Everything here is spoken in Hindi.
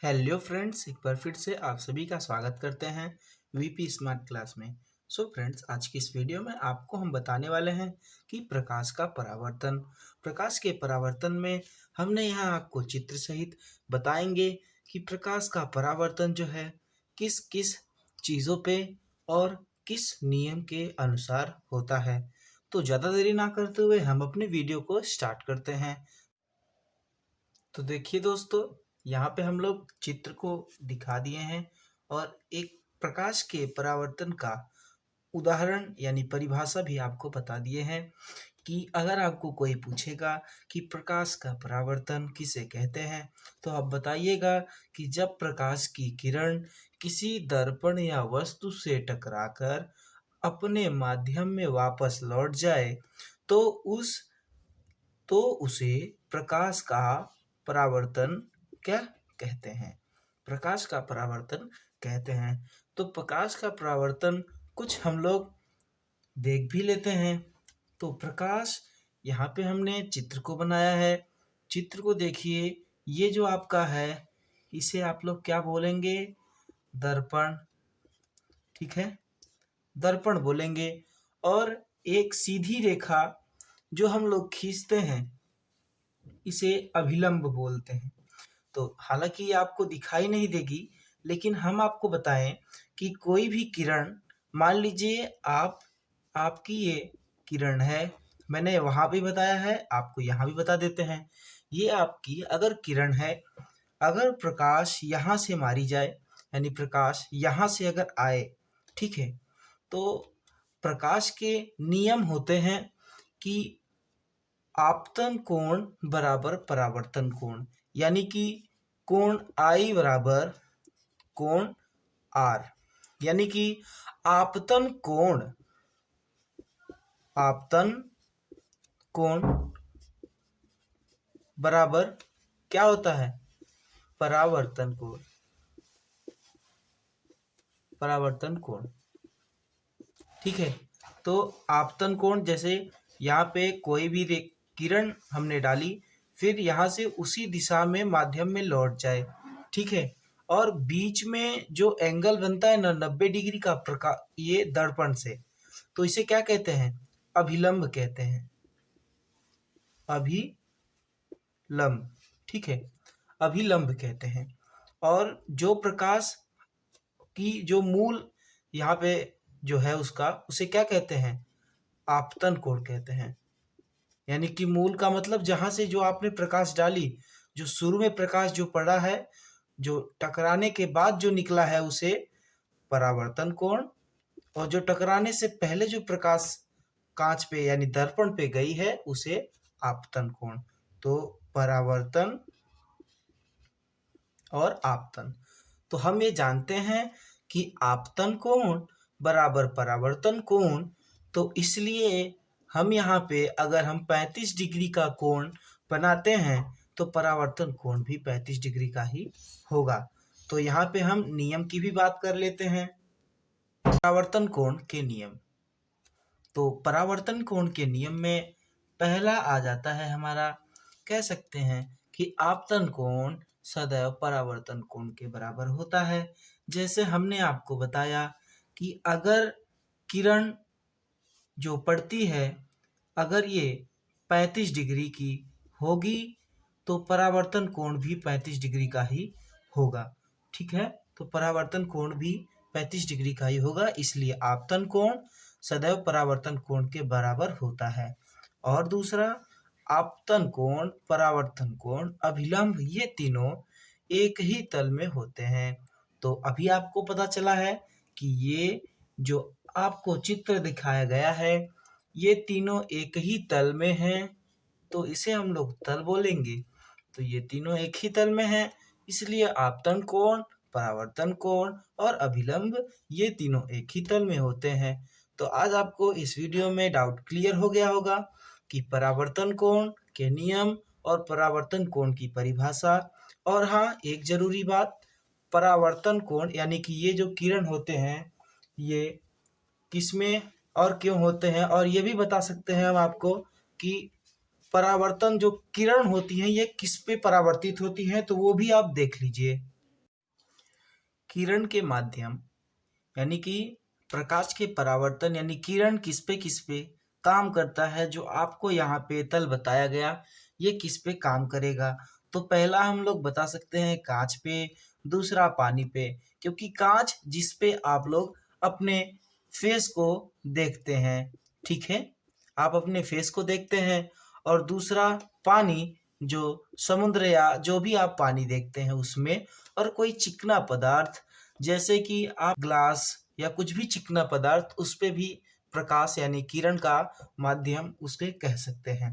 हेलो फ्रेंड्स, एक बार फिर से आप सभी का स्वागत करते हैं वीपी स्मार्ट क्लास में। सो फ्रेंड्स, आज की इस वीडियो में आपको हम बताने वाले हैं कि प्रकाश का परावर्तन। प्रकाश के परावर्तन में हमने यहाँ आपको चित्र सहित बताएंगे कि प्रकाश का परावर्तन जो है किस किस चीज़ों पे और किस नियम के अनुसार होता है। तो ज़्यादा देरी ना करते हुए हम अपने वीडियो को स्टार्ट करते हैं। तो देखिए दोस्तों, यहाँ पे हम लोग चित्र को दिखा दिए हैं और एक प्रकाश के परावर्तन का उदाहरण यानी परिभाषा भी आपको बता दिए हैं कि अगर आपको कोई पूछेगा कि प्रकाश का परावर्तन किसे कहते हैं, तो आप बताइएगा कि जब प्रकाश की किरण किसी दर्पण या वस्तु से टकराकर अपने माध्यम में वापस लौट जाए तो उस तो उसे प्रकाश का परावर्तन क्या कहते हैं। प्रकाश का परावर्तन कहते हैं। तो प्रकाश का परावर्तन कुछ हम लोग देख भी लेते हैं। तो प्रकाश, यहाँ पे हमने चित्र को बनाया है। चित्र को देखिए, ये जो आपका है इसे आप लोग क्या बोलेंगे? दर्पण। ठीक है, दर्पण बोलेंगे। और एक सीधी रेखा जो हम लोग खींचते हैं इसे अभिलंब बोलते हैं। तो हालांकि ये आपको दिखाई नहीं देगी, लेकिन हम आपको बताएं कि कोई भी किरण, मान लीजिए आपकी ये किरण है, मैंने वहाँ भी बताया है, आपको यहाँ भी बता देते हैं। ये आपकी अगर किरण है, अगर प्रकाश यहाँ से मारी जाए यानी प्रकाश यहाँ से अगर आए, ठीक है, तो प्रकाश के नियम होते हैं कि आपतन कोण बराबर परावर्तन कोण, यानी कि कोण आई बराबर कोण आर, यानी कि आपतन कोण बराबर क्या होता है? परावर्तन कोण। ठीक है, तो आपतन कोण, जैसे यहाँ पे कोई भी किरण हमने डाली, फिर यहाँ से उसी दिशा में माध्यम में लौट जाए, ठीक है, और बीच में जो एंगल बनता है ना 90 डिग्री का प्रकाश ये दर्पण से, तो इसे क्या कहते हैं? अभिलंब कहते हैं। अभिलंब, ठीक है, अभिलंब कहते हैं। और जो प्रकाश की जो मूल यहाँ पे जो है उसका, उसे क्या कहते हैं? आपतन कोण कहते हैं। यानी कि मूल का मतलब जहां से जो आपने प्रकाश डाली, जो शुरू में प्रकाश जो पड़ा है, जो टकराने के बाद जो निकला है उसे परावर्तन कोण, और जो टकराने से पहले जो प्रकाश कांच पे यानी दर्पण पे गई है उसे आपतन कोण। तो परावर्तन और आपतन, तो हम ये जानते हैं कि आपतन कोण बराबर परावर्तन कोण, तो इसलिए हम यहाँ पे अगर हम 35 डिग्री का कोण बनाते हैं तो परावर्तन कोण भी 35 डिग्री का ही होगा। तो यहाँ पे हम नियम की भी बात कर लेते हैं। परावर्तन कोण के नियम, तो परावर्तन कोण के नियम में पहला आ जाता है हमारा, कह सकते हैं कि आपतन कोण सदैव परावर्तन कोण के बराबर होता है। जैसे हमने आपको बताया कि अगर किरण जो पड़ती है, अगर ये 35 डिग्री की होगी तो परावर्तन कोण भी 35 डिग्री का ही होगा। ठीक है, तो परावर्तन कोण भी 35 डिग्री का ही होगा, इसलिए आपतन कोण सदैव परावर्तन कोण के बराबर होता है। और दूसरा, आपतन कोण, परावर्तन कोण, अभिलंब, ये तीनों एक ही तल में होते हैं। तो अभी आपको पता चला है कि ये जो आपको चित्र दिखाया गया है ये तीनों एक ही तल में हैं, तो इसे हम लोग तल बोलेंगे। तो ये तीनों एक ही तल में हैं, इसलिए आपतन कोण, परावर्तन कोण और अभिलंब ये तीनों एक ही तल में होते हैं। तो आज आपको इस वीडियो में डाउट क्लियर हो गया होगा कि परावर्तन कोण के नियम और परावर्तन कोण की परिभाषा। और हाँ, एक जरूरी बात, परावर्तन कोण यानी कि ये जो किरण होते हैं ये किसमें और क्यों होते हैं, और ये भी बता सकते हैं हम आपको कि परावर्तन जो किरण होती है ये किस पे परावर्तित होती है, तो वो भी आप देख लीजिए। किरण के माध्यम यानी कि प्रकाश के परावर्तन यानी किरण किस पे काम करता है, जो आपको यहाँ पे तल बताया गया, ये किस पे काम करेगा। तो पहला हम लोग बता सकते हैं कांच पे, दूसरा पानी पे, क्योंकि कांच जिस पे आप लोग अपने फेस को देखते हैं, ठीक है, आप अपने फेस को देखते हैं, और दूसरा पानी, जो समुद्र या जो भी आप पानी देखते हैं उसमें, और कोई चिकना पदार्थ जैसे कि आप ग्लास या कुछ भी चिकना पदार्थ, उस पे भी प्रकाश यानी किरण का माध्यम उसके कह सकते हैं।